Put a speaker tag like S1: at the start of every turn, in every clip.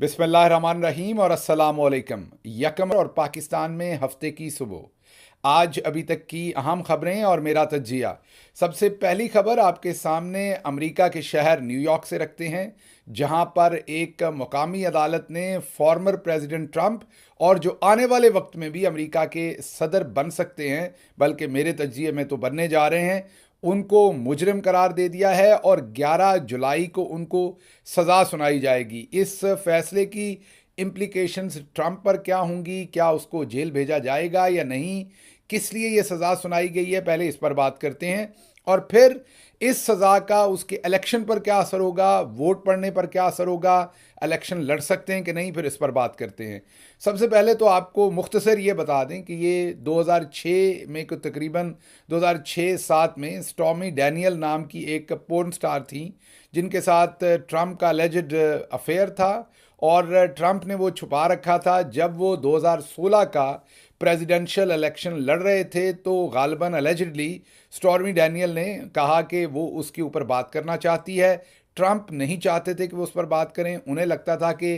S1: बिस्मिल्लाहिर्रहमानिर्रहीम और अस्सलामुअलैकुम। यकम और पाकिस्तान में हफ्ते की सुबह, आज अभी तक की अहम खबरें और मेरा तज्जिया। सबसे पहली खबर आपके सामने अमेरिका के शहर न्यूयॉर्क से रखते हैं, जहां पर एक मुकामी अदालत ने फॉर्मर प्रेसिडेंट ट्रंप और जो आने वाले वक्त में भी अमेरिका के सदर बन सकते हैं, बल्कि मेरे तज्जिए में तो बनने जा रहे हैं, उनको मुजरिम करार दे दिया है और 11 जुलाई को उनको सज़ा सुनाई जाएगी। इस फैसले की इम्प्लीकेशंस ट्रंप पर क्या होंगी, क्या उसको जेल भेजा जाएगा या नहीं, किस लिए ये सज़ा सुनाई गई है, पहले इस पर बात करते हैं। और फिर इस सज़ा का उसके इलेक्शन पर क्या असर होगा, वोट पड़ने पर क्या असर होगा, इलेक्शन लड़ सकते हैं कि नहीं, फिर इस पर बात करते हैं। सबसे पहले तो आपको मुख्तसर ये बता दें कि ये 2006 में को तकरीबन 2006-07 में स्टॉर्मी डैनियल नाम की एक पोर्न स्टार थी, जिनके साथ ट्रंप का एलिजिड अफेयर था और ट्रंप ने वो छुपा रखा था। जब वो 2016 का प्रेसिडेंशियल इलेक्शन लड़ रहे थे तो गालिबन एलिजिडली स्टॉर्मी डैनियल ने कहा कि वो उसके ऊपर बात करना चाहती है। ट्रंप नहीं चाहते थे कि वो उस पर बात करें। उन्हें लगता था कि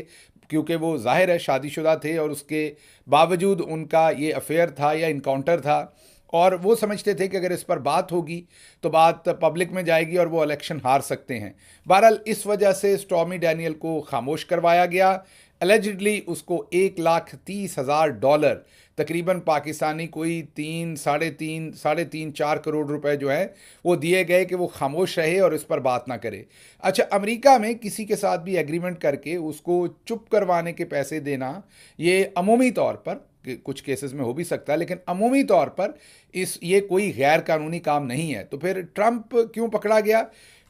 S1: क्योंकि वो जाहिर है शादीशुदा थे और उसके बावजूद उनका ये अफेयर था या इनकाउंटर था, और वो समझते थे कि अगर इस पर बात होगी तो बात पब्लिक में जाएगी और वो इलेक्शन हार सकते हैं। बहरहाल इस वजह से स्टॉर्मी डैनियल को खामोश करवाया गया। एलिजिडली उसको $1,30,000, तकरीबन पाकिस्तानी कोई 3 साढ़े तीन 4 करोड़ रुपए जो है वो दिए गए कि वो खामोश रहे और इस पर बात ना करे। अच्छा, अमेरिका में किसी के साथ भी एग्रीमेंट करके उसको चुप करवाने के पैसे देना, ये अमूमी तौर पर कुछ केसेस में हो भी सकता है, लेकिन अमूमी तौर पर ये कोई गैर कानूनी काम नहीं है। तो फिर ट्रंप क्यों पकड़ा गया?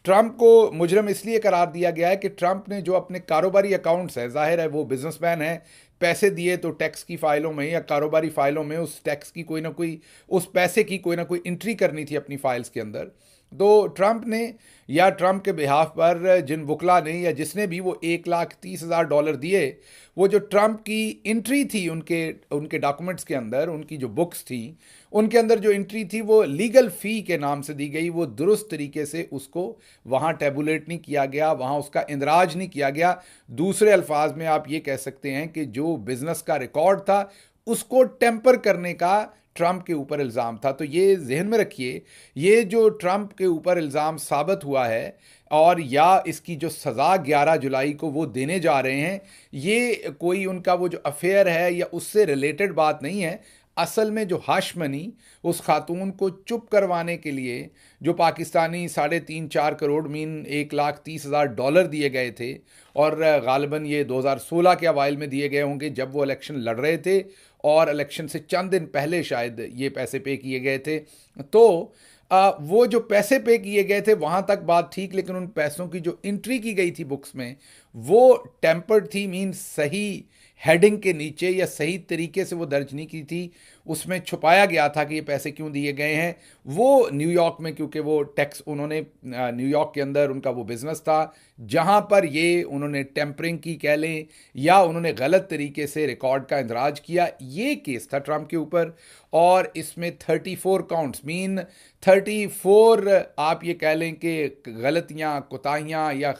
S1: ट्रंप को मुजरम इसलिए करार दिया गया है कि ट्रंप ने जो अपने कारोबारी अकाउंट्स है, जाहिर है वो बिजनेसमैन है, पैसे दिए तो टैक्स की फाइलों में या कारोबारी फाइलों में उस टैक्स की कोई ना कोई, उस पैसे की कोई ना कोई एंट्री करनी थी अपनी फाइल्स के अंदर। तो ट्रंप ने या ट्रंप के बिहाफ पर जिन वकला ने या जिसने भी वो $1,30,000 दिए, वो जो ट्रंप की एंट्री थी उनके उनके डॉक्यूमेंट्स के अंदर, उनकी जो बुक्स थी उनके अंदर जो एंट्री थी वो लीगल फ़ी के नाम से दी गई। वो दुरुस्त तरीके से उसको वहाँ टेबुलेट नहीं किया गया, वहाँ उसका इंदराज नहीं किया गया। दूसरे अल्फाज में आप ये कह सकते हैं कि जो बिज़नेस का रिकॉर्ड था उसको टेम्पर करने का ट्रंप के ऊपर इल्ज़ाम था। तो ये जहन में रखिए, ये जो ट्रंप के ऊपर इल्ज़ाम साबित हुआ है और या इसकी जो सज़ा 11 जुलाई को वो देने जा रहे हैं, ये कोई उनका वो जो अफेयर है या उससे रिलेटेड बात नहीं है। असल में जो हाशमनी उस खातून को चुप करवाने के लिए जो पाकिस्तानी 3.5-4 करोड़ मीन $1,30,000 दिए गए थे, और गालिबन ये 2016 के अवाइल में दिए गए होंगे जब वो इलेक्शन लड़ रहे थे, और इलेक्शन से चंद दिन पहले शायद ये पैसे पे किए गए थे। तो वो जो पैसे पे किए गए थे वहाँ तक बात ठीक, लेकिन उन पैसों की जो एंट्री की गई थी बुक्स में वो टेम्पर्ड थी, मीन सही हेडिंग के नीचे या सही तरीके से वो दर्ज नहीं की थी। उसमें छुपाया गया था कि ये पैसे क्यों दिए गए हैं। वो न्यूयॉर्क में, क्योंकि वो टैक्स उन्होंने न्यूयॉर्क के अंदर उनका वो बिज़नेस था जहाँ पर ये उन्होंने टेम्परिंग की कह लें या उन्होंने गलत तरीके से रिकॉर्ड का इंदराज किया, ये केस था ट्रंप के ऊपर। और इसमें 34 काउंट्स मीन 34 आप ये कह लें कि गलतियाँ, कोताहियाँ या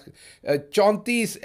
S1: 34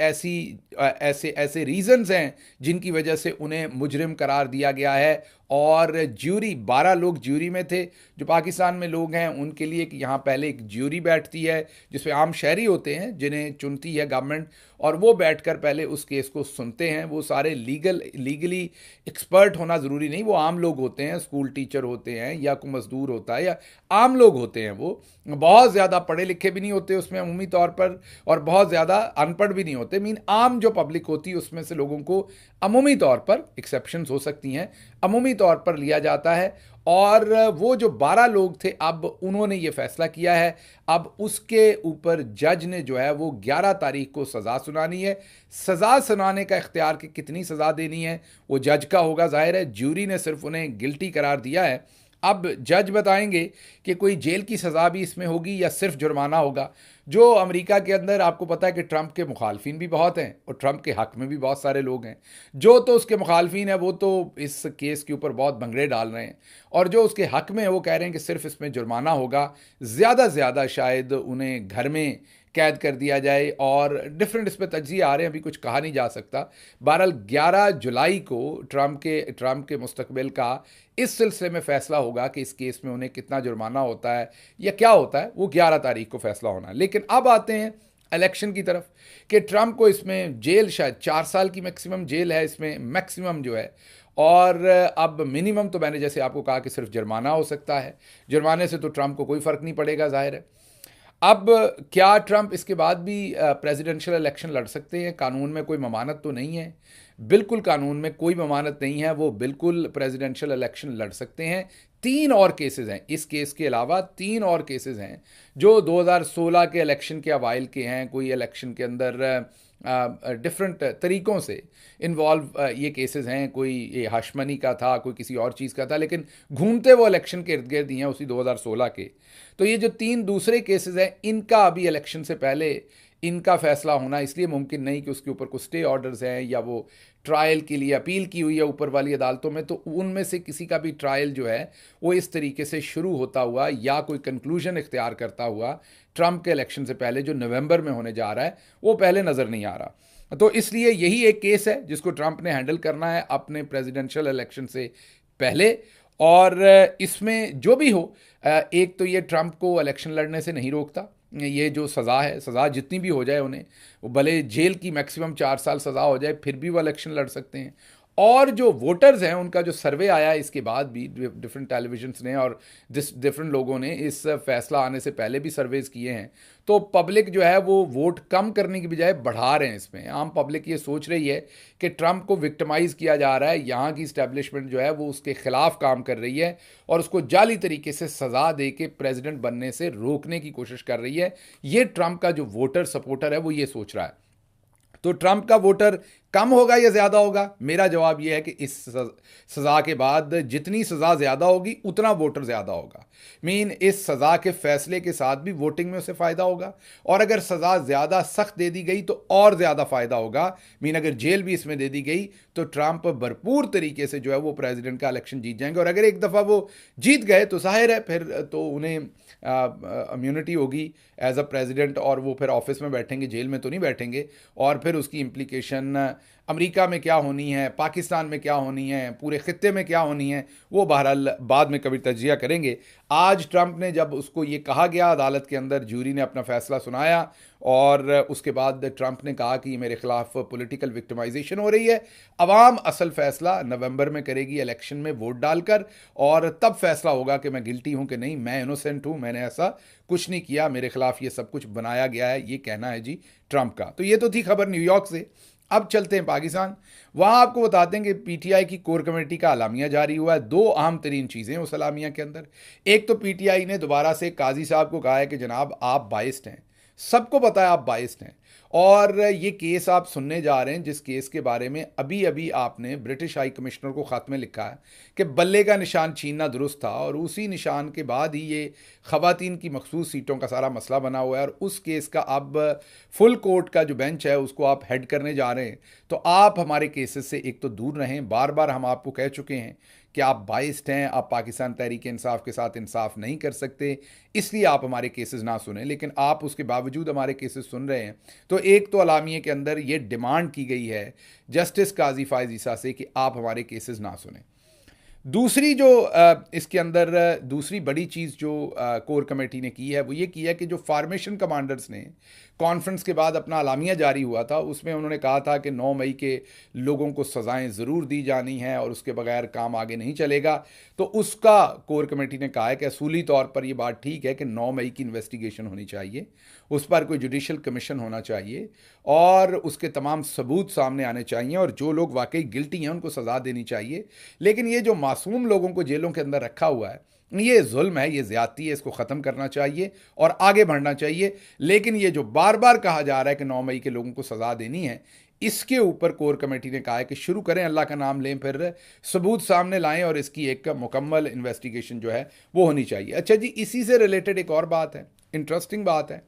S1: ऐसे रीजंस हैं जिनकी वजह से उन्हें मुजरिम करार दिया गया है। और ज्यूरी 12 लोग ज्यूरी में थे। जो पाकिस्तान में लोग हैं उनके लिए कि यहाँ पहले एक ज्यूरी बैठती है जिसमें आम शहरी होते हैं जिन्हें चुनती है गवर्नमेंट, और वो बैठकर पहले उस केस को सुनते हैं। वो सारे लीगली एक्सपर्ट होना ज़रूरी नहीं, वो आम लोग होते हैं, स्कूल टीचर होते हैं या कोई मजदूर होता है या आम लोग होते हैं। वो बहुत ज़्यादा पढ़े लिखे भी नहीं होते उसमें अमूमी तौर पर, और बहुत ज़्यादा अनपढ़ भी नहीं होते। मीन आम जो पब्लिक होती है उसमें से लोगों को अमूमी तौर पर, एक्सेप्शंस हो सकती हैं, अमूमी तौर पर लिया जाता है। और वो जो 12 लोग थे, अब उन्होंने ये फैसला किया है। अब उसके ऊपर जज ने जो है वो 11 तारीख को सज़ा सुनानी है। सज़ा सुनाने का इख्तियार कि कितनी सज़ा देनी है वो जज का होगा। जाहिर है ज्यूरी ने सिर्फ उन्हें गिल्टी करार दिया है। अब जज बताएंगे कि कोई जेल की सज़ा भी इसमें होगी या सिर्फ जुर्माना होगा। जो अमेरिका के अंदर आपको पता है कि ट्रंप के मुखालफिन भी बहुत हैं और ट्रंप के हक़ में भी बहुत सारे लोग हैं। जो तो उसके मुखालफिन हैं वो तो इस केस के ऊपर बहुत भंगड़े डाल रहे हैं, और जो उसके हक़ में है वो कह रहे हैं कि सिर्फ इसमें जुर्माना होगा, ज़्यादा से ज़्यादा शायद उन्हें घर में कैद कर दिया जाए, और डिफरेंट इस पर तज्जिए आ रहे हैं, अभी कुछ कहा नहीं जा सकता। बहरहाल 11 जुलाई को ट्रंप के मुस्तकबिल का इस सिलसिले में फैसला होगा कि इस केस में उन्हें कितना जुर्माना होता है या क्या होता है, वो 11 तारीख को फैसला होना है। लेकिन अब आते हैं इलेक्शन की तरफ कि ट्रंप को इसमें जेल, शायद 4 साल की मैक्सिमम जेल है इसमें, मैक्सिमम जो है, और अब मिनिमम तो मैंने जैसे आपको कहा कि सिर्फ जुर्माना हो सकता है। जुर्माने से तो ट्रंप को कोई फ़र्क नहीं पड़ेगा, जाहिर है। अब क्या ट्रंप इसके बाद भी प्रेसिडेंशियल इलेक्शन लड़ सकते हैं? कानून में कोई ममानत तो नहीं है, बिल्कुल कानून में कोई ममानत नहीं है, वो बिल्कुल प्रेसिडेंशियल इलेक्शन लड़ सकते हैं। 3 और केसेस हैं, इस केस के अलावा 3 और केसेस हैं जो 2016 के इलेक्शन के अवाइल के हैं। कोई इलेक्शन के अंदर डिफरेंट तरीक़ों से इन्वॉल्व ये केसेस हैं, कोई ये हशमनी का था, कोई किसी और चीज़ का था, लेकिन घूमते वो इलेक्शन के इर्द गिर्द ही हैं, उसी 2016 के। तो ये जो 3 दूसरे केसेस हैं, इनका अभी इलेक्शन से पहले इनका फैसला होना इसलिए मुमकिन नहीं कि उसके ऊपर कुछ स्टे ऑर्डर्स हैं या वो ट्रायल के लिए अपील की हुई है ऊपर वाली अदालतों में, तो उनमें से किसी का भी ट्रायल जो है वो इस तरीके से शुरू होता हुआ या कोई कंक्लूजन इख्तियार करता हुआ ट्रंप के इलेक्शन से पहले, जो नवंबर में होने जा रहा है, वो पहले नज़र नहीं आ रहा। तो इसलिए यही एक केस है जिसको ट्रंप ने हैंडल करना है अपने प्रेसिडेंशियल इलेक्शन से पहले। और इसमें जो भी हो, एक तो ये ट्रंप को इलेक्शन लड़ने से नहीं रोकता, ये जो सज़ा है, सज़ा जितनी भी हो जाए उन्हें, वो भले जेल की मैक्सिमम 4 साल सज़ा हो जाए, फिर भी वो इलेक्शन लड़ सकते हैं। और जो वोटर्स हैं उनका जो सर्वे आया इसके बाद भी, डिफरेंट टेलीविजन्स ने और डिफरेंट लोगों ने इस फैसला आने से पहले भी सर्वेज किए हैं, तो पब्लिक जो है वो वोट कम करने की बजाय बढ़ा रहे हैं इसमें। आम पब्लिक ये सोच रही है कि ट्रंप को विक्टिमाइज़ किया जा रहा है, यहाँ की इस्टेब्लिशमेंट जो है वो उसके खिलाफ काम कर रही है और उसको जाली तरीके से सज़ा दे के प्रेसिडेंट बनने से रोकने की कोशिश कर रही है। ये ट्रंप का जो वोटर सपोर्टर है वो ये सोच रहा है। तो ट्रंप का वोटर कम होगा या ज़्यादा होगा? मेरा जवाब यह है कि इस सज़ा के बाद जितनी सज़ा ज़्यादा होगी उतना वोटर ज़्यादा होगा। इस सज़ा के फैसले के साथ भी वोटिंग में उसे फ़ायदा होगा, और अगर सज़ा ज़्यादा सख्त दे दी गई तो और ज़्यादा फ़ायदा होगा। अगर जेल भी इसमें दे दी गई तो ट्रंप भरपूर तरीके से जो है वो प्रेसिडेंट का इलेक्शन जीत जाएंगे, और अगर एक दफ़ा वो जीत गए तो जाहिर है फिर तो उन्हें इम्यूनिटी होगी एज अ प्रेसिडेंट, और वो फिर ऑफिस में बैठेंगे, जेल में तो नहीं बैठेंगे। और फिर उसकी इम्प्लीकेशन अमेरिका में क्या होनी है, पाकिस्तान में क्या होनी है, पूरे खित्ते में क्या होनी है, वो बहरहाल बाद में कभी तज्जिया करेंगे। आज ट्रंप ने जब उसको ये कहा गया अदालत के अंदर, जूरी ने अपना फैसला सुनाया, और उसके बाद ट्रंप ने कहा कि मेरे खिलाफ पॉलिटिकल विक्टिमाइजेशन हो रही है। अवाम असल फैसला नवंबर में करेगी इलेक्शन में वोट डालकर, और तब फैसला होगा कि मैं गिल्टी हूं कि नहीं, मैं इनोसेंट हूं, मैंने ऐसा कुछ नहीं किया, मेरे खिलाफ ये सब कुछ बनाया गया है, ये कहना है जी ट्रंप का। तो ये तो थी खबर न्यूयॉर्क से। अब चलते हैं पाकिस्तान। वहाँ आपको बताते हैं कि पीटीआई की कोर कमेटी का अलामिया जारी हुआ है। 2 अहम तरीन चीज़ें उस अलामिया के अंदर। एक तो पीटीआई ने दोबारा से काजी साहब को कहा है कि जनाब आप बाइस्ड हैं, सबको पता है आप बाइस्ड हैं, और ये केस आप सुनने जा रहे हैं जिस केस के बारे में अभी अभी आपने ब्रिटिश हाई कमिश्नर को ख़त में लिखा है कि बल्ले का निशान छीनना दुरुस्त था, और उसी निशान के बाद ही ये ख़वातीन की मखसूस सीटों का सारा मसला बना हुआ है, और उस केस का अब फुल कोर्ट का जो बेंच है उसको आप हेड करने जा रहे हैं। तो आप हमारे केसेस से एक तो दूर रहें, बार बार हम आपको कह चुके हैं कि आप बाइस्ड हैं, आप पाकिस्तान तहरीक इंसाफ के साथ इंसाफ नहीं कर सकते, इसलिए आप हमारे केसेस ना सुने, लेकिन आप उसके बावजूद हमारे केसेस सुन रहे हैं। तो एक तो अलामिये के अंदर ये डिमांड की गई है जस्टिस काजी फायज ईसा से कि आप हमारे केसेस ना सुने। दूसरी जो इसके अंदर दूसरी बड़ी चीज़ जो कोर कमेटी ने की है वो ये की है कि जो फार्मेशन कमांडर्स ने कॉन्फ्रेंस के बाद अपना अलामिया जारी हुआ था, उसमें उन्होंने कहा था कि 9 मई के लोगों को सज़ाएं ज़रूर दी जानी हैं और उसके बगैर काम आगे नहीं चलेगा। तो उसका कोर कमेटी ने कहा है कि असूली तौर पर यह बात ठीक है कि 9 मई की इन्वेस्टिगेशन होनी चाहिए, उस पर कोई जुडिशल कमीशन होना चाहिए और उसके तमाम सबूत सामने आने चाहिए, और जो लोग वाकई गिल्टी हैं उनको सज़ा देनी चाहिए। लेकिन ये जो मासूम लोगों को जेलों के अंदर रखा हुआ है, ये जुल्म है, ये ज़्यादती है, इसको ख़त्म करना चाहिए और आगे बढ़ना चाहिए। लेकिन ये जो बार बार कहा जा रहा है कि 9 मई के लोगों को सज़ा देनी है, इसके ऊपर कोर कमेटी ने कहा है कि शुरू करें, अल्लाह का नाम लें, फिर सबूत सामने लाएं और इसकी एक मुकम्मल इन्वेस्टिगेशन जो है वो होनी चाहिए। अच्छा जी, इसी से रिलेटेड एक और बात है, इंटरेस्टिंग बात है,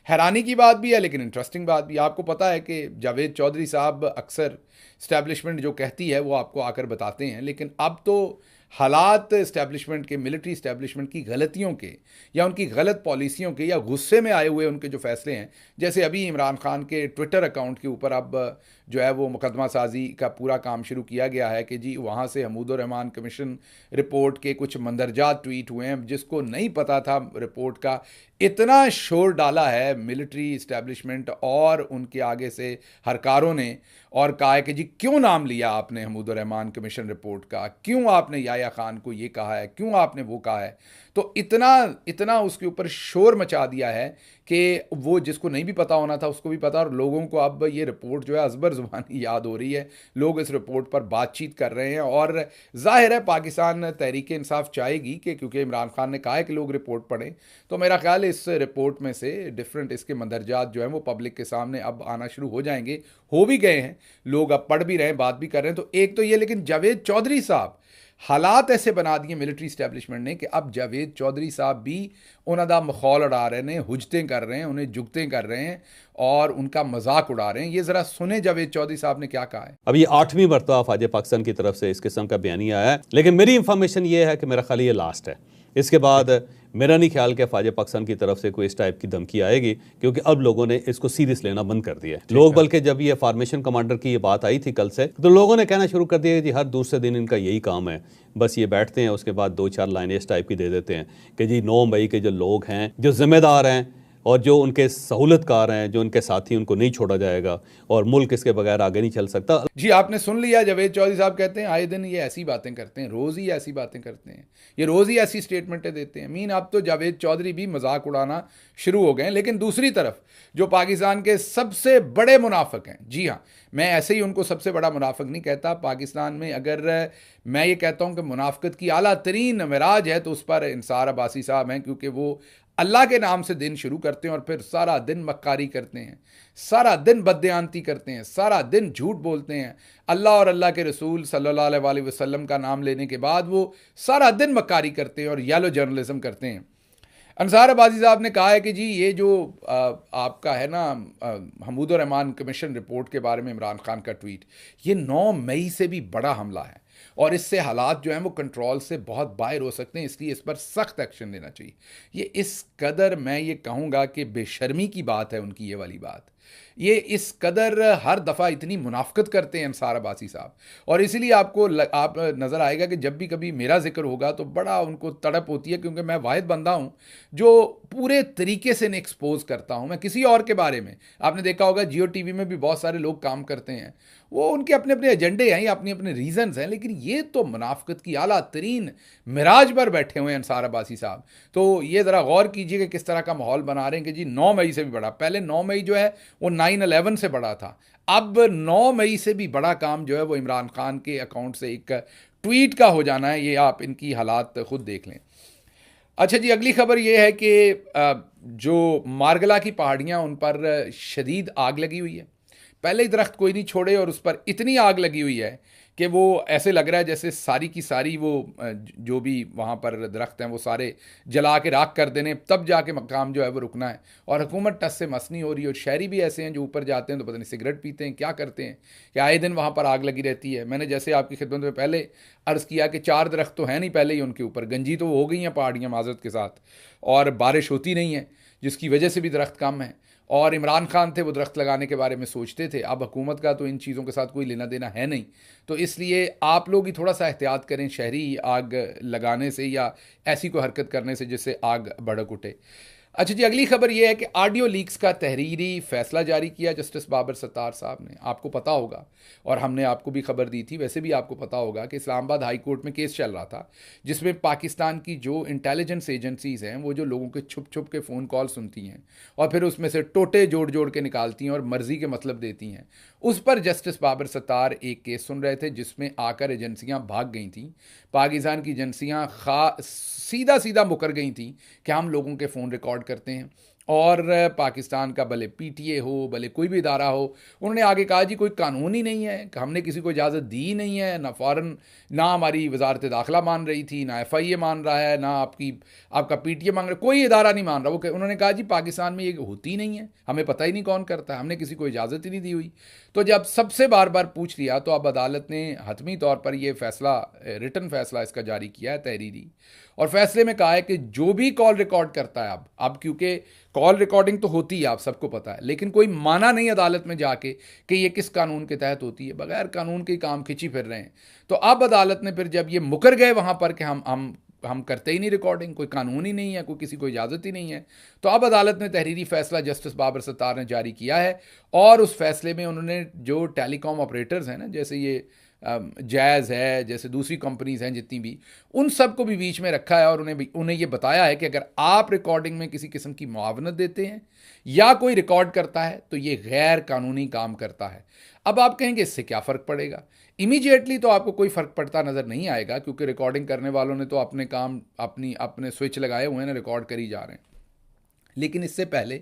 S1: हैरानी की बात भी है लेकिन इंटरेस्टिंग बात भी। आपको पता है कि जावेद चौधरी साहब अक्सर इस्टेब्लिशमेंट जो कहती है वो आपको आकर बताते हैं, लेकिन अब तो हालात इस्टेब्लिशमेंट के, मिलिट्री इस्टेब्लिशमेंट की गलतियों के या उनकी गलत पॉलिसियों के या गुस्से में आए हुए उनके जो फैसले हैं, जैसे अभी इमरान खान के ट्विटर अकाउंट के ऊपर अब जो है वो मुकदमा साजी का पूरा काम शुरू किया गया है कि जी वहाँ से हमीदुर रहमान कमीशन रिपोर्ट के कुछ मंदरजात ट्वीट हुए हैं, जिसको नहीं पता था रिपोर्ट का इतना शोर डाला है मिलिट्री इस्टेब्लिशमेंट और उनके आगे से हरकारों ने, और कहा है कि जी क्यों नाम लिया आपने हमीदुर रहमान कमीशन रिपोर्ट का, क्यों आपने याया खान को ये कहा है, क्यों आपने वो कहा है। तो इतना इतना उसके ऊपर शोर मचा दिया है कि वो जिसको नहीं भी पता होना था उसको भी पता, और लोगों को अब ये रिपोर्ट जो है अजबर ज़ुबानी याद हो रही है। लोग इस रिपोर्ट पर बातचीत कर रहे हैं और जाहिर है पाकिस्तान तहरीक इंसाफ चाहेगी कि क्योंकि इमरान खान ने कहा है कि लोग रिपोर्ट पढ़ें, तो मेरा ख्याल इस रिपोर्ट में से डिफरेंट इसके मंदरजात जो हैं वो पब्लिक के सामने अब आना शुरू हो जाएंगे, हो भी गए हैं, लोग अब पढ़ भी रहे हैं, बात भी कर रहे हैं। तो एक तो ये, लेकिन जावेद चौधरी साहब, हालात ऐसे बना दिए मिलिट्री इस्टेब्लिशमेंट ने कि अब जावेद चौधरी साहब भी उन्हों का मखौल उड़ा रहे हैं, हुजतें कर रहे हैं, उन्हें जुगतें कर रहे हैं और उनका मजाक उड़ा रहे हैं। ये ज़रा सुने जावेद चौधरी साहब ने क्या कहा है।
S2: अब ये 8वीं मरतबा फ़ौज पाकिस्तान की तरफ से इस किस्म का बयानिया आया है, लेकिन मेरी इंफॉर्मेशन ये है कि मेरा ख्याल ये लास्ट है। इसके बाद मेरा नहीं ख्याल कि फ़ौज पाकिस्तान की तरफ से कोई इस टाइप की धमकी आएगी, क्योंकि अब लोगों ने इसको सीरियस लेना बंद कर दिया है। लोग बल्कि जब ये फार्मेशन कमांडर की ये बात आई थी कल से, तो लोगों ने कहना शुरू कर दिया कि जी हर दूसरे दिन इनका यही काम है, बस ये बैठते हैं, उसके बाद 2-4 लाइनें इस टाइप की दे देते हैं कि जी 9 मई के जो लोग हैं, जो जिम्मेदार हैं और जो उनके सहूलतकार हैं, जो उनके साथी, उनको नहीं छोड़ा जाएगा और मुल्क इसके बगैर आगे नहीं चल सकता।
S1: जी आपने सुन लिया, जावेद चौधरी साहब कहते हैं आए दिन ये ऐसी बातें करते हैं, रोज़ ही ऐसी बातें करते हैं, ये रोज़ ही ऐसी स्टेटमेंटें देते हैं। मीन अब तो जावेद चौधरी भी मजाक उड़ाना शुरू हो गए हैं। लेकिन दूसरी तरफ जो पाकिस्तान के सबसे बड़े मुनाफिक हैं, जी हाँ, मैं ऐसे ही उनको सबसे बड़ा मुनाफिक नहीं कहता। पाकिस्तान में अगर मैं ये कहता हूँ कि मुनाफिकत की आला तरीन मराज है तो उस पर इंसार अब्बासी साहब हैं, क्योंकि वो अल्लाह के नाम से दिन शुरू करते हैं और फिर सारा दिन मक्कारी करते हैं, सारा दिन बदयानती करते हैं, सारा दिन झूठ बोलते हैं। अल्लाह और अल्लाह के रसूल सल्लल्लाहु अलैहि वसल्लम का नाम लेने के बाद वो सारा दिन मक्कारी करते हैं और येलो जर्नलिज्म करते हैं। अंसार अब्बासी साहब ने कहा है कि जी ये जो आपका है ना हमीदुर रहमान कमीशन रिपोर्ट के बारे में इमरान खान का ट्वीट, ये 9 मई से भी बड़ा हमला है और इससे हालात जो हैं वो कंट्रोल से बहुत बाहर हो सकते हैं, इसलिए इस पर सख्त एक्शन लेना चाहिए। ये इस कदर, मैं ये कहूँगा कि बेशर्मी की बात है उनकी ये वाली बात, ये इस कदर हर दफ़ा इतनी मुनाफकत करते हैं अंसार अब्बासी साहब, और इसीलिए आपको आप नज़र आएगा कि जब भी कभी मेरा जिक्र होगा तो बड़ा उनको तड़प होती है, क्योंकि मैं वाहिद बंदा हूँ जो पूरे तरीके से नहीं एक्सपोज करता हूँ मैं किसी और के बारे में। आपने देखा होगा जियो टीवी में भी बहुत सारे लोग काम करते हैं, वो उनके अपने अपने एजेंडे हैं, अपने अपने रीजंस हैं, लेकिन ये तो मुनाफकत की आला तरीन मिराज पर बैठे हुए हैं अंसार अब्बासी साहब। तो ये ज़रा गौर कीजिए कि किस तरह का माहौल बना रहे हैं कि जी 9 मई से भी बड़ा, पहले 9 मई जो है वो 9/11 से बड़ा था, अब 9 मई से भी बड़ा काम जो है वो इमरान खान के अकाउंट से एक ट्वीट का हो जाना है। ये आप इनकी हालात खुद देख लें। अच्छा जी, अगली खबर ये है कि जो मारगला की पहाड़ियाँ, उन पर शदीद आग लगी हुई है। पहले ही दरख्त कोई नहीं छोड़े और उस पर इतनी आग लगी हुई है कि वो ऐसे लग रहा है जैसे सारी की सारी वो जो भी वहाँ पर दरख्त हैं वो सारे जला के राख कर देने, तब जाके मकाम जो है वो रुकना है। और हुकूमत टस से मस नहीं हो रही है, और शहरी भी ऐसे हैं जो ऊपर जाते हैं तो पता नहीं सिगरेट पीते हैं, क्या करते हैं कि आए दिन वहाँ पर आग लगी रहती है। मैंने जैसे आपकी खिदमत में पहले अर्ज़ किया कि 4 दरख्त तो हैं नहीं पहले ही उनके ऊपर, गंजी तो हो गई हैं पहाड़ियाँ माजरत के साथ, और बारिश होती नहीं है जिसकी वजह से भी दरख्त कम है। और इमरान खान थे वो दरख्त लगाने के बारे में सोचते थे, अब हुकूमत का तो इन चीज़ों के साथ कोई लेना देना है नहीं, तो इसलिए आप लोग ही थोड़ा सा एहतियात करें शहरी आग लगाने से या ऐसी कोई हरकत करने से जिससे आग भड़क उठे। अच्छा जी, अगली खबर यह है कि ऑडियो लीक्स का तहरीरी फैसला जारी किया जस्टिस बाबर सत्तार साहब ने। आपको पता होगा, और हमने आपको भी खबर दी थी, वैसे भी आपको पता होगा कि इस्लामाबाद हाई कोर्ट में केस चल रहा था जिसमें पाकिस्तान की जो इंटेलिजेंस एजेंसीज़ हैं वो जो लोगों के छुप छुप के फ़ोन कॉल सुनती हैं और फिर उसमें से टोटे जोड़ जोड़ के निकालती हैं और मर्ज़ी के मतलब देती हैं, उस पर जस्टिस बाबर सत्तार एक केस सुन रहे थे जिसमें आकर एजेंसियाँ भाग गई थीं। पाकिस्तान की एजेंसियाँ सीधा सीधा मुकर गई थी कि हम लोगों के फ़ोन रिकॉर्ड करते हैं, और पाकिस्तान का भले पीटीए हो भले कोई भी इदारा हो, उन्होंने आगे कहा जी कोई कानून ही नहीं है, हमने किसी को इजाज़त दी नहीं है, ना फ़ौरन ना हमारी वजारत दाखिला मान रही थी, ना FIA मान रहा है, ना आपका PTA मांग रहा है, कोई इदारा नहीं मान रहा। वो उन्होंने कहा जी पाकिस्तान में ये होती नहीं है, हमें पता ही नहीं कौन करता है, हमने किसी को इजाज़त ही नहीं दी हुई। तो जब सबसे बार बार पूछ लिया तो अब अदालत ने हतमी तौर पर यह फैसला, रिटन फैसला इसका जारी किया है, तहरीरी, और फैसले में कहा है कि जो भी कॉल रिकॉर्ड करता है, अब क्योंकि कॉल रिकॉर्डिंग तो होती है, आप सबको पता है, लेकिन कोई माना नहीं अदालत में जाके कि ये किस कानून के तहत होती है, बगैर कानून के काम खिंची फिर रहे हैं। तो अब अदालत ने फिर जब ये मुकर गए वहाँ पर कि हम करते ही नहीं रिकॉर्डिंग, कोई कानून ही नहीं है, कोई किसी को इजाज़त ही नहीं है, तो अब अदालत ने तहरीरी फैसला जस्टिस बाबर सत्तार ने जारी किया है। और उस फैसले में उन्होंने जो टेलीकॉम ऑपरेटर्स हैं ना, जैसे ये जैज़ है, जैसे दूसरी कंपनीज हैं जितनी भी, उन सब को भी बीच में रखा है और उन्हें ये बताया है कि अगर आप रिकॉर्डिंग में किसी किस्म की मुआवनत देते हैं या कोई रिकॉर्ड करता है तो ये गैर कानूनी काम करता है। अब आप कहेंगे इससे क्या फ़र्क पड़ेगा? इमीडिएटली तो आपको कोई फ़र्क पड़ता नज़र नहीं आएगा, क्योंकि रिकॉर्डिंग करने वालों ने तो अपने काम अपने स्विच लगाए हुए हैं, रिकॉर्ड कर ही जा रहे हैं। लेकिन इससे पहले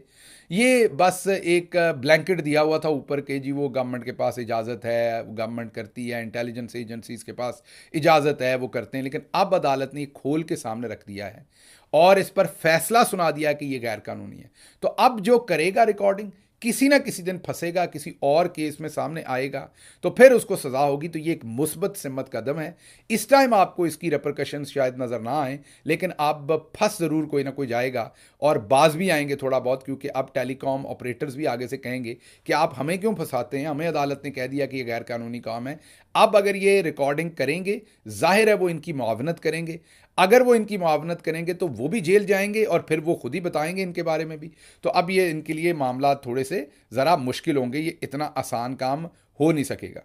S1: ये बस एक ब्लैंकेट दिया हुआ था ऊपर के, जी वो गवर्नमेंट के पास इजाज़त है, गवर्नमेंट करती है, इंटेलिजेंस एजेंसीज़ के पास इजाज़त है, वो करते हैं। लेकिन अब अदालत ने खोल के सामने रख दिया है और इस पर फैसला सुना दिया कि ये गैर कानूनी है। तो अब जो करेगा रिकॉर्डिंग किसी ना किसी दिन फंसेगा, किसी और केस में सामने आएगा, तो फिर उसको सज़ा होगी। तो ये एक मुस्बत सिमत कदम है। इस टाइम आपको इसकी रेपरकशंस शायद नज़र ना आए, लेकिन अब फंस ज़रूर कोई ना कोई जाएगा और बाज भी आएंगे थोड़ा बहुत, क्योंकि अब टेलीकॉम ऑपरेटर्स भी आगे से कहेंगे कि आप हमें क्यों फंसाते हैं, हमें अदालत ने कह दिया कि ये गैर कानूनी काम है। अब अगर ये रिकॉर्डिंग करेंगे, जाहिर है वो इनकी मुआवनत करेंगे। अगर वो इनकी मुआवनत करेंगे तो वो भी जेल जाएंगे और फिर वो खुद ही बताएंगे इनके बारे में भी। तो अब ये इनके लिए मामला थोड़े से ज़रा मुश्किल होंगे, ये इतना आसान काम हो नहीं सकेगा।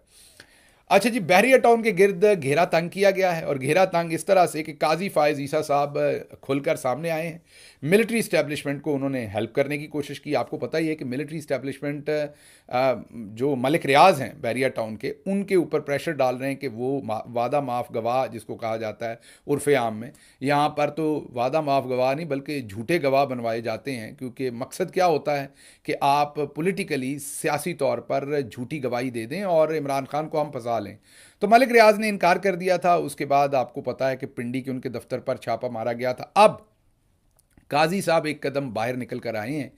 S1: अच्छा जी, बहरिया टाउन के गिर्द घेरा तंग किया गया है, और घेरा तंग इस तरह से कि काजी फायज़ ईसा साहब खुलकर सामने आए हैं। मिलिट्री इस्टेब्लिशमेंट को उन्होंने हेल्प करने की कोशिश की। आपको पता ही है कि मिलिट्री इस्टेब्लिशमेंट जो मलिक रियाज हैं बहरिया टाउन के, उनके ऊपर प्रेशर डाल रहे हैं कि वो वादा माफ़ गवाह जिसको कहा जाता है उर्फ़ आम में, यहाँ पर तो वादा माफ़ गवाह नहीं बल्कि झूठे गवाह बनवाए जाते हैं। क्योंकि मकसद क्या होता है कि आप पॉलिटिकली सियासी तौर पर झूठी गवाही दे दें और इमरान खान को हम फंसा लें। तो मलिक रियाज ने इनकार कर दिया था। उसके बाद आपको पता है कि पिंडी के उनके दफ्तर पर छापा मारा गया था। अब काजी साहब एक कदम बाहर निकल कर आए हैं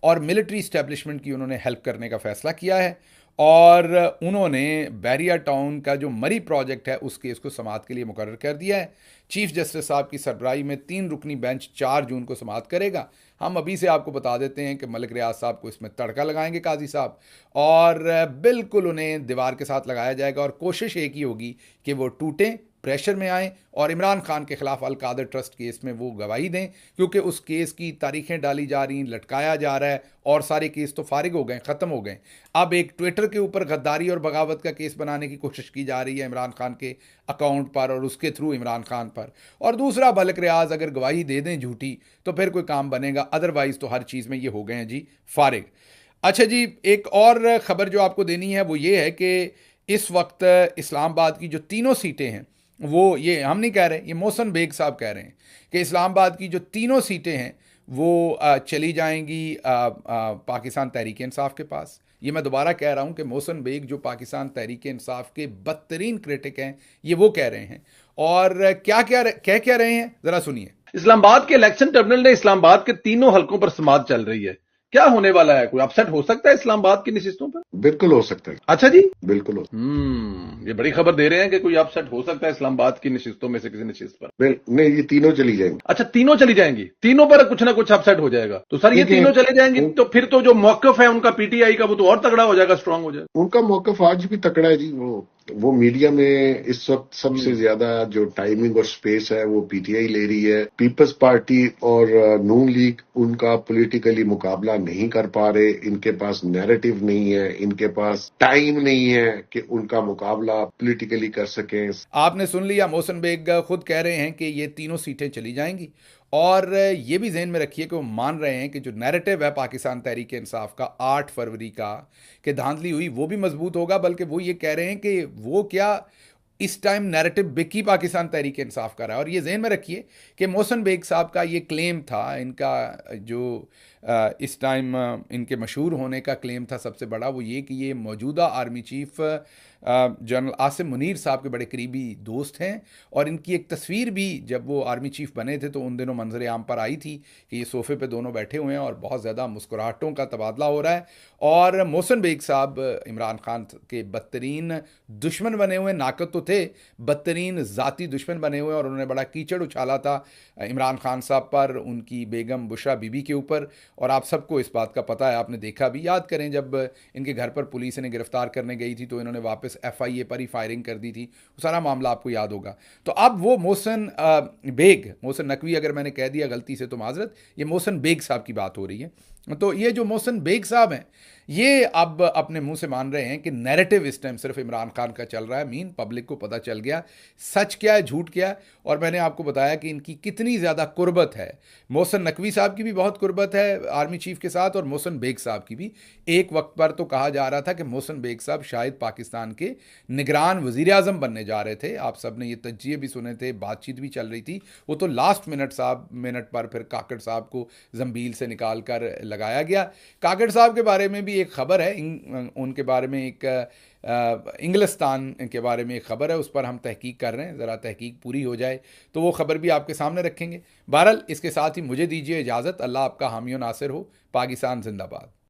S1: और मिलिट्री इस्टेब्लिशमेंट की उन्होंने हेल्प करने का फैसला किया है, और उन्होंने बहरिया टाउन का जो मरी प्रोजेक्ट है उस केस को समाअत के लिए मुकर्रर कर दिया है। चीफ जस्टिस साहब की सरबराही में 3 रुकनी बेंच 4 जून को समाअत करेगा। हम अभी से आपको बता देते हैं कि मलिक रियाज साहब को इसमें तड़का लगाएंगे काजी साहब, और बिल्कुल उन्हें दीवार के साथ लगाया जाएगा, और कोशिश एक ही होगी कि वो टूटें, प्रेशर में आएँ और इमरान खान के खिलाफ अल कादर ट्रस्ट केस में वो गवाही दें। क्योंकि उस केस की तारीखें डाली जा रही, लटकाया जा रहा है, और सारे केस तो फारिग हो गए, ख़त्म हो गए। अब एक ट्विटर के ऊपर गद्दारी और बगावत का केस बनाने की कोशिश की जा रही है इमरान खान के अकाउंट पर और उसके थ्रू इमरान खान पर, और दूसरा मलिक रियाज अगर गवाही दे दें झूठी तो फिर कोई काम बनेगा, अदरवाइज़ तो हर चीज़ में ये हो गए हैं जी फारिग। अच्छा जी, एक और ख़बर जो आपको देनी है वो ये है कि इस वक्त इस्लामाबाद की जो 3 सीटें हैं, वो ये हम नहीं कह रहे, ये मोहसन बेग साहब कह रहे हैं कि इस्लामाबाद की जो 3 सीटें हैं वो चली जाएंगी पाकिस्तान तहरीक इंसाफ के पास। ये मैं दोबारा कह रहा हूँ कि मोहसन बेग जो पाकिस्तान तहरीक इंसाफ के बदतरीन क्रिटिक हैं, ये वो कह रहे हैं। और क्या रहे हैं, ज़रा सुनिए।
S3: इस्लामाबाद के इलेक्शन ट्रिब्यूनल ने इस्लामाबाद के 3 हलकों पर समाअत चल रही है, क्या होने वाला है? कोई अपसेट हो सकता है इस्लामाबाद की नशिस्तों पर?
S4: बिल्कुल हो सकता है।
S3: अच्छा जी,
S4: बिल्कुल हो।
S3: ये बड़ी खबर दे रहे हैं कि कोई अपसेट हो सकता है इस्लामाबाद की नशिस्तों में से किसी नशिस्त पर।
S4: नहीं, ये 3 चली जाएंगी।
S3: अच्छा, 3 चली जाएंगी, 3 पर कुछ ना कुछ अपसेट हो जाएगा। तो सर ये 3 चले जाएंगी तो फिर तो जो मौकफ है उनका पीटीआई का वो तो और तगड़ा हो जाएगा, स्ट्रांग हो जाएगा।
S4: उनका मौकफ आज भी तगड़ा है जी। वो मीडिया में इस वक्त सबसे ज्यादा जो टाइमिंग और स्पेस है वो पीटीआई ले रही है। पीपल्स पार्टी और नून लीग उनका पॉलिटिकली मुकाबला नहीं कर पा रहे। इनके पास नैरेटिव नहीं है, इनके पास टाइम नहीं है कि उनका मुकाबला पॉलिटिकली कर सकें।
S1: आपने सुन लिया, मोहसन बेग खुद कह रहे हैं कि ये 3 सीटें चली जाएंगी, और ये भी जहन में रखिए कि वो मान रहे हैं कि जो नैरेटिव है पाकिस्तान तहरीक इंसाफ का 8 फरवरी का कि धांधली हुई, वो भी मजबूत होगा। बल्कि वो ये कह रहे हैं कि वो क्या इस टाइम नैरेटिव बिकी पाकिस्तान तहरीक इंसाफ का रहा है। और ये जहन में रखिए कि मोहसन बेग साहब का ये क्लेम था, इनका जो इस टाइम इनके मशहूर होने का क्लेम था सबसे बड़ा, वो ये कि ये मौजूदा army chief general Asim Munir साहब के बड़े करीबी दोस्त हैं, और इनकी एक तस्वीर भी जब वो आर्मी चीफ बने थे तो उन दिनों मंजर आम पर आई थी कि ये सोफे पे दोनों बैठे हुए हैं और बहुत ज़्यादा मुस्कुराहटों का तबादला हो रहा है। और मोहसिन बेग साहब इमरान खान के बदतरीन दुश्मन बने हुए, नाकद तो थे, बदतरीन ज़ाती दुश्मन बने हुए, और उन्होंने बड़ा कीचड़ उछाला था इमरान खान साहब पर, उनकी बेगम बुशरा बीबी के ऊपर। और आप सबको इस बात का पता है, आपने देखा भी, याद करें जब इनके घर पर पुलिस इन्हें गिरफ्तार करने गई थी तो इन्होंने वापस FIA पर ही फायरिंग कर दी थी, वो सारा मामला आपको याद होगा। तो अब वो मोहसिन मोहसिन नकवी अगर मैंने कह दिया गलती से तो माजरत, ये मोहसिन बेग साहब की बात हो रही है। तो ये जो मोहसिन बेग साहब हैं, ये अब अपने मुंह से मान रहे हैं कि नैरेटिव इस टाइम सिर्फ इमरान खान का चल रहा है। मीन पब्लिक को पता चल गया सच क्या है, झूठ क्या है। और मैंने आपको बताया कि इनकी कितनी ज़्यादा कुर्बत है। मोहसिन नकवी साहब की भी बहुत कुर्बत है आर्मी चीफ के साथ, और मोहसिन बेग साहब की भी। एक वक्त पर तो कहा जा रहा था कि मोहसिन बेग साहब शायद पाकिस्तान के निगरान वज़ीर आज़म बनने जा रहे थे। आप सब ने ये तज्जिए भी सुने थे, बातचीत भी चल रही थी। वो तो लास्ट मिनट पर फिर काकड़ साहब को जंबील से निकाल कर लगाया गया। काकड़ साहब के बारे में भी एक खबर है, उनके बारे में एक इंग्लिस्तान के बारे में एक खबर है, उस पर हम तहकीक कर रहे हैं। ज़रा तहकीक पूरी हो जाए तो वो खबर भी आपके सामने रखेंगे। बहरहाल इसके साथ ही मुझे दीजिए इजाज़त। अल्लाह आपका हामी व नासिर हो। पाकिस्तान जिंदाबाद।